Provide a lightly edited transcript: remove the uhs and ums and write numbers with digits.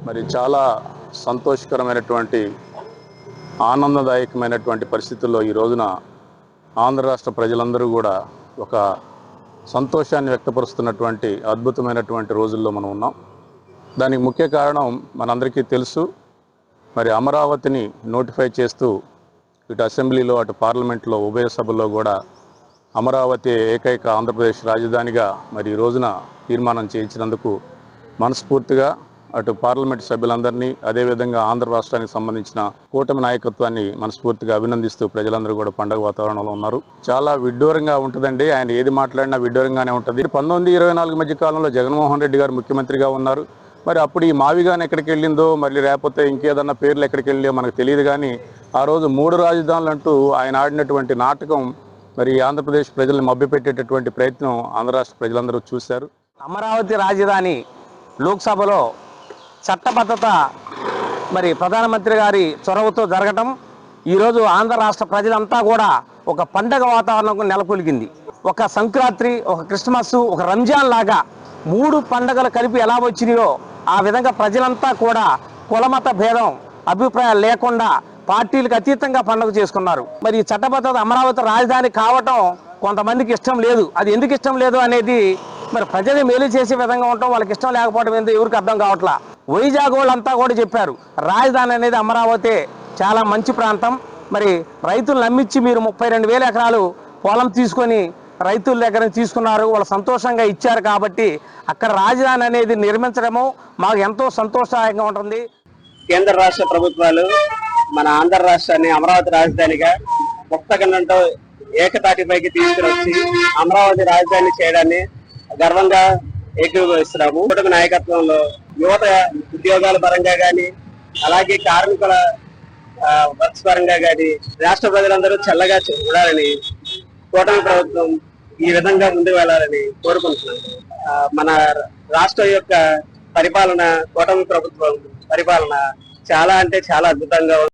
మరి చాలా సంతోషకరమైనటువంటి ఆనందదాయకమైనటువంటి పరిస్థితుల్లో ఈ రోజున ఆంధ్ర రాష్ట్ర ప్రజలందరూ కూడా ఒక సంతోషాన్ని వ్యక్తపరుస్తున్నటువంటి అద్భుతమైనటువంటి రోజుల్లో మనం ఉన్నాం. దానికి ముఖ్య కారణం మనందరికీ తెలుసు. మరి అమరావతిని నోటిఫై చేస్తూ ఇటు అసెంబ్లీలో అటు పార్లమెంట్లో ఉభయ సభల్లో కూడా అమరావతి ఏకైక ఆంధ్రప్రదేశ్ రాజధానిగా మరి ఈ రోజున తీర్మానం చేయించినందుకు మనస్ఫూర్తిగా అటు పార్లమెంట్ సభ్యులందరినీ అదేవిధంగా ఆంధ్ర రాష్ట్రానికి సంబంధించిన కూటమి నాయకత్వాన్ని మనస్ఫూర్తిగా అభినందిస్తూ ప్రజలందరూ కూడా పండుగ వాతావరణంలో ఉన్నారు. చాలా విడ్డూరంగా ఉంటుందండి. ఆయన ఏది మాట్లాడినా విడ్డూరంగానే ఉంటుంది. 1924 మధ్య కాలంలో జగన్మోహన్ రెడ్డి గారు ముఖ్యమంత్రిగా ఉన్నారు. మరి అప్పుడు ఈ మావిగాని ఎక్కడికి వెళ్ళిందో, మళ్ళీ లేకపోతే ఇంకేదన్నా పేర్లు ఎక్కడికి వెళ్ళిందో మనకు తెలియదు. కానీ ఆ రోజు 3 రాజధానులు అంటూ ఆయన ఆడినటువంటి నాటకం మరి ఆంధ్రప్రదేశ్ ప్రజల్ని మభ్యపెట్టేటటువంటి ప్రయత్నం ఆంధ్ర రాష్ట్ర ప్రజలందరూ చూశారు. అమరావతి రాజధాని లోక్సభలో చట్టబద్ధత మరి ప్రధానమంత్రి గారి చొరవతో జరగటం ఈరోజు ఆంధ్ర రాష్ట్ర ప్రజలంతా కూడా ఒక పండగ వాతావరణం నెలకొల్గింది. ఒక సంక్రాంతి, ఒక క్రిస్మస్, ఒక రంజాన్ లాగా 3 పండగలు కలిపి ఎలా వచ్చినాయో ఆ విధంగా ప్రజలంతా కూడా కులమత భేదం అభిప్రాయాలు లేకుండా పార్టీలకు అతీతంగా పండుగ చేసుకున్నారు. మరి ఈ చట్టబద్ధత అమరావతి రాజధాని కావటం కొంతమందికి ఇష్టం లేదు. అది ఎందుకు ఇష్టం లేదు అనేది మరి ప్రజలు మేలు చేసే విధంగా ఉండటం, వాళ్ళకి ఇష్టం లేకపోవడం ఏందో ఎవరికి అర్థం కావట్లా. వైజాగ్ వాళ్ళంతా కూడా చెప్పారు రాజధాని అనేది అమరావతి చాలా మంచి ప్రాంతం. మరి రైతులు నమ్మించి మీరు 32,000 ఎకరాలు పొలం తీసుకొని రైతుల దగ్గర తీసుకున్నారు, వాళ్ళు సంతోషంగా ఇచ్చారు. కాబట్టి అక్కడ రాజధాని అనేది నిర్మించడము మాకు ఎంతో సంతోషదాయకంగా ఉంటుంది. కేంద్ర రాష్ట్ర ప్రభుత్వాలు మన ఆంధ్ర రాష్ట్రాన్ని అమరావతి రాజధానిగా ముక్తగండంతో ఏకతాటిపైకి తీసుకుని వచ్చి అమరావతి రాజధాని చేయడాన్ని గర్వంగా ఏకీభవిస్తున్నాము. కూటమి నాయకత్వంలో యువత ఉద్యోగాల పరంగా కానీ అలాగే కార్మికుల వర్క్స్ పరంగా కానీ రాష్ట్ర ప్రజలందరూ చల్లగా ఉండాలని కూటమి ప్రభుత్వం ఈ విధంగా ముందుకు వెళ్ళాలని కోరుకుంటున్నాం. మన రాష్ట్రం యొక్క పరిపాలన, కూటమి ప్రభుత్వం పరిపాలన చాలా అంటే చాలా అద్భుతంగా ఉంది.